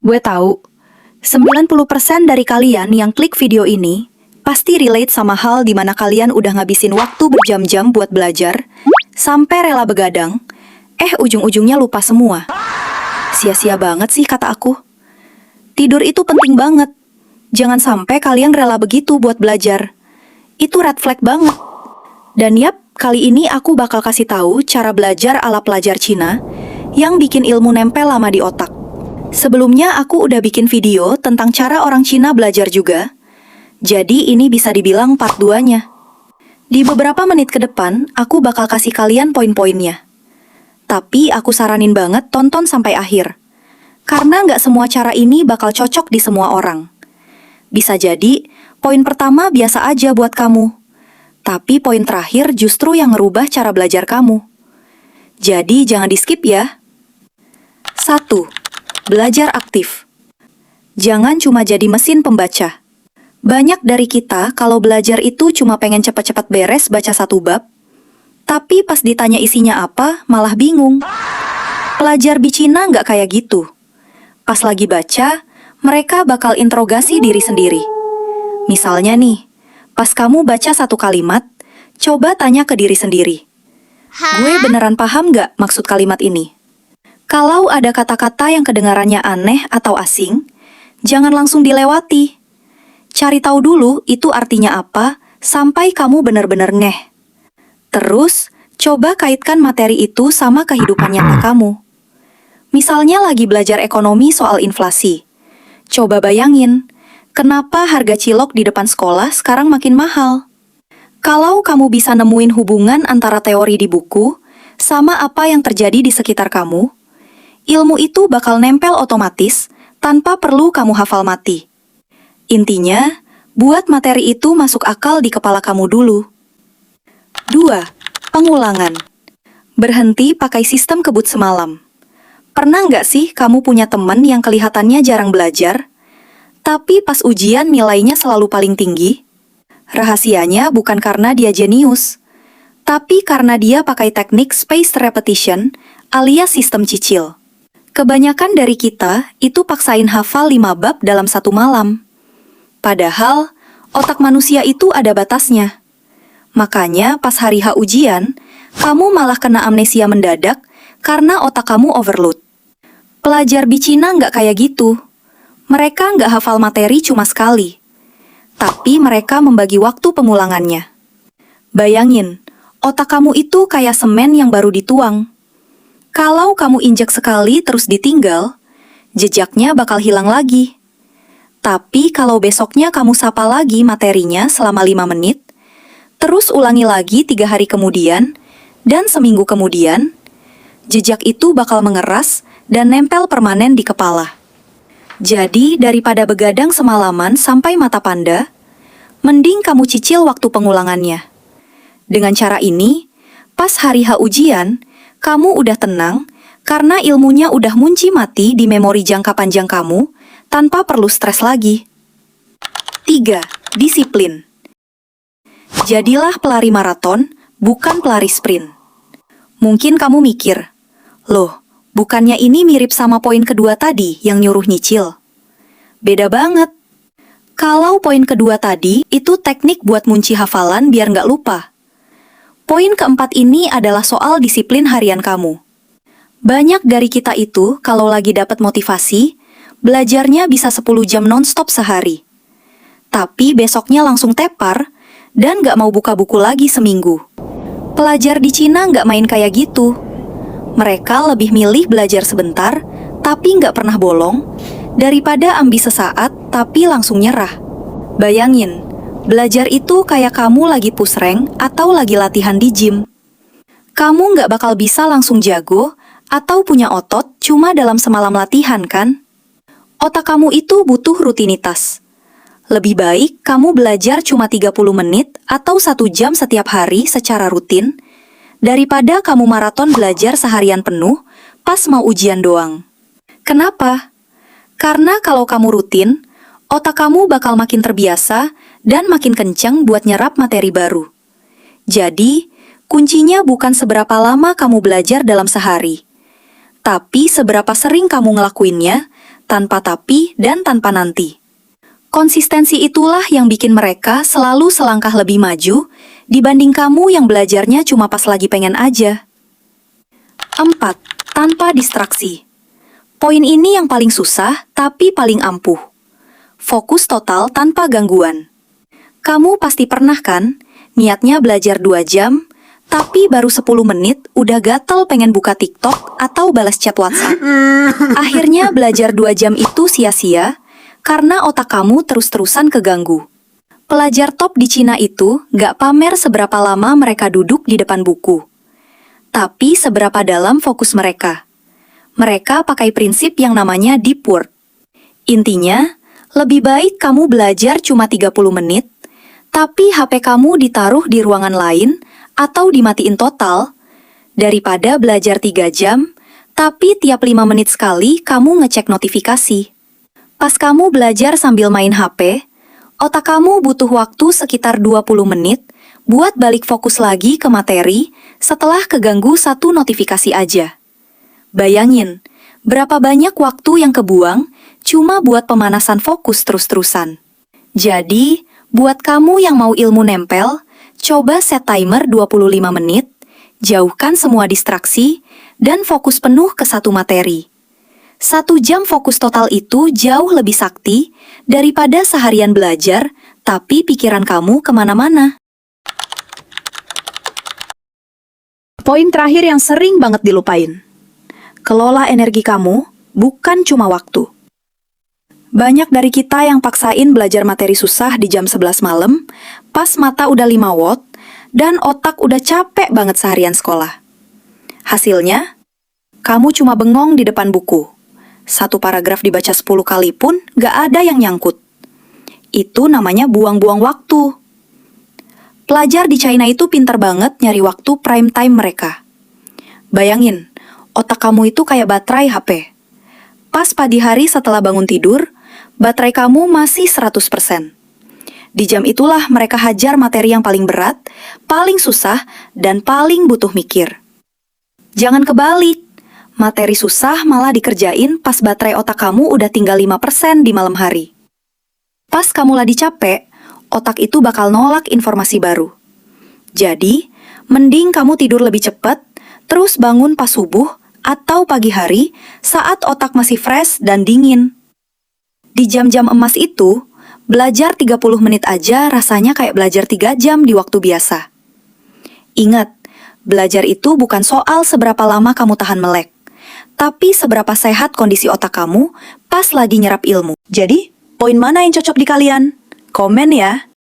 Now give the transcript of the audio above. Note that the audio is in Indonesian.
Gue tahu, 90% dari kalian yang klik video ini pasti relate sama hal di mana kalian udah ngabisin waktu berjam-jam buat belajar, sampai rela begadang, ujung-ujungnya lupa semua. Sia-sia banget sih kata aku. Tidur itu penting banget. Jangan sampai kalian rela begitu buat belajar. Itu red flag banget. Dan yap, kali ini aku bakal kasih tahu cara belajar ala pelajar Cina yang bikin ilmu nempel lama di otak. Sebelumnya aku udah bikin video tentang cara orang Cina belajar juga. Jadi ini bisa dibilang part 2-nya. Di beberapa menit ke depan, aku bakal kasih kalian poin-poinnya. Tapi aku saranin banget tonton sampai akhir. Karena nggak semua cara ini bakal cocok di semua orang. Bisa jadi, poin pertama biasa aja buat kamu. Tapi poin terakhir justru yang ngerubah cara belajar kamu. Jadi jangan di-skip ya. 1. Belajar aktif. Jangan cuma jadi mesin pembaca. Banyak dari kita kalau belajar itu cuma pengen cepat-cepat beres baca satu bab, tapi pas ditanya isinya apa, malah bingung. Pelajar di Cina nggak kayak gitu. Pas lagi baca, mereka bakal interogasi diri sendiri. Misalnya nih, pas kamu baca satu kalimat, coba tanya ke diri sendiri. Gue beneran paham nggak maksud kalimat ini? Kalau ada kata-kata yang kedengarannya aneh atau asing, jangan langsung dilewati. Cari tahu dulu itu artinya apa sampai kamu benar-benar ngeh. Terus, coba kaitkan materi itu sama kehidupan nyata kamu. Misalnya lagi belajar ekonomi soal inflasi. Coba bayangin, kenapa harga cilok di depan sekolah sekarang makin mahal? Kalau kamu bisa nemuin hubungan antara teori di buku sama apa yang terjadi di sekitar kamu, ilmu itu bakal nempel otomatis tanpa perlu kamu hafal mati. Intinya, buat materi itu masuk akal di kepala kamu dulu. 2. Pengulangan. Berhenti pakai sistem kebut semalam. Pernah nggak sih kamu punya teman yang kelihatannya jarang belajar, tapi pas ujian nilainya selalu paling tinggi? Rahasianya bukan karena dia jenius, tapi karena dia pakai teknik spaced repetition alias sistem cicil. Kebanyakan dari kita itu paksain hafal 5 bab dalam satu malam. Padahal, otak manusia itu ada batasnya. Makanya pas hari H ujian, kamu malah kena amnesia mendadak karena otak kamu overload. Pelajar di Cina nggak kayak gitu. Mereka nggak hafal materi cuma sekali. Tapi mereka membagi waktu pengulangannya. Bayangin, otak kamu itu kayak semen yang baru dituang. Kalau kamu injak sekali terus ditinggal, jejaknya bakal hilang lagi. Tapi kalau besoknya kamu sapa lagi materinya selama 5 menit, terus ulangi lagi 3 hari kemudian, dan seminggu kemudian, jejak itu bakal mengeras dan nempel permanen di kepala. Jadi, daripada begadang semalaman sampai mata panda, mending kamu cicil waktu pengulangannya. Dengan cara ini, pas hari H ujian, kamu udah tenang karena ilmunya udah munci mati di memori jangka panjang kamu tanpa perlu stres lagi. 3. Disiplin. Jadilah pelari maraton, bukan pelari sprint. Mungkin kamu mikir, loh, bukannya ini mirip sama poin kedua tadi yang nyuruh nyicil? Beda banget. Kalau poin kedua tadi itu teknik buat munci hafalan biar nggak lupa. Poin keempat ini adalah soal disiplin harian kamu. Banyak dari kita itu kalau lagi dapat motivasi, belajarnya bisa 10 jam non-stop sehari. Tapi besoknya langsung tepar dan nggak mau buka buku lagi seminggu. Pelajar di Cina nggak main kayak gitu. Mereka lebih milih belajar sebentar, tapi nggak pernah bolong, daripada ambis sesaat tapi langsung nyerah. Bayangin, belajar itu kayak kamu lagi push rank atau lagi latihan di gym. Kamu nggak bakal bisa langsung jago atau punya otot cuma dalam semalam latihan kan? Otak kamu itu butuh rutinitas. Lebih baik kamu belajar cuma 30 menit atau 1 jam setiap hari secara rutin, daripada kamu maraton belajar seharian penuh pas mau ujian doang. Kenapa? Karena kalau kamu rutin, otak kamu bakal makin terbiasa dan makin kencang buat nyerap materi baru. Jadi, kuncinya bukan seberapa lama kamu belajar dalam sehari, tapi seberapa sering kamu ngelakuinnya tanpa tapi dan tanpa nanti. Konsistensi itulah yang bikin mereka selalu selangkah lebih maju dibanding kamu yang belajarnya cuma pas lagi pengen aja. 4. Tanpa distraksi. Poin ini yang paling susah tapi paling ampuh. Fokus total tanpa gangguan. Kamu pasti pernah kan, niatnya belajar 2 jam, tapi baru 10 menit udah gatel pengen buka TikTok atau balas chat WhatsApp. Akhirnya belajar 2 jam itu sia-sia, karena otak kamu terus-terusan keganggu. Pelajar top di Cina itu gak pamer seberapa lama mereka duduk di depan buku, tapi seberapa dalam fokus mereka. Mereka pakai prinsip yang namanya deep work. Intinya, lebih baik kamu belajar cuma 30 menit, tapi HP kamu ditaruh di ruangan lain atau dimatiin total, daripada belajar 3 jam, tapi tiap 5 menit sekali kamu ngecek notifikasi. Pas kamu belajar sambil main HP, otak kamu butuh waktu sekitar 20 menit buat balik fokus lagi ke materi setelah keganggu satu notifikasi aja. Bayangin, berapa banyak waktu yang kebuang cuma buat pemanasan fokus terus-terusan. Jadi, buat kamu yang mau ilmu nempel, coba set timer 25 menit, jauhkan semua distraksi, dan fokus penuh ke satu materi. 1 jam fokus total itu jauh lebih sakti daripada seharian belajar, tapi pikiran kamu kemana-mana. Poin terakhir yang sering banget dilupain. Kelola energi kamu, bukan cuma waktu. Banyak dari kita yang paksain belajar materi susah di jam 11 malam, pas mata udah 5 watt, dan otak udah capek banget seharian sekolah. Hasilnya, kamu cuma bengong di depan buku. 1 paragraf dibaca 10 kali pun gak ada yang nyangkut. Itu namanya buang-buang waktu. Pelajar di China itu pintar banget nyari waktu prime time mereka. Bayangin, otak kamu itu kayak baterai HP. Pas pagi hari setelah bangun tidur, baterai kamu masih 100%. Di jam itulah mereka hajar materi yang paling berat, paling susah, dan paling butuh mikir. Jangan kebalik, materi susah malah dikerjain pas baterai otak kamu udah tinggal 5% di malam hari. Pas kamu lagi capek, otak itu bakal nolak informasi baru. Jadi, mending kamu tidur lebih cepat, terus bangun pas subuh atau pagi hari saat otak masih fresh dan dingin. Di jam-jam emas itu, belajar 30 menit aja rasanya kayak belajar 3 jam di waktu biasa. Ingat, belajar itu bukan soal seberapa lama kamu tahan melek, tapi seberapa sehat kondisi otak kamu pas lagi nyerap ilmu. Jadi, poin mana yang cocok di kalian? Komen ya!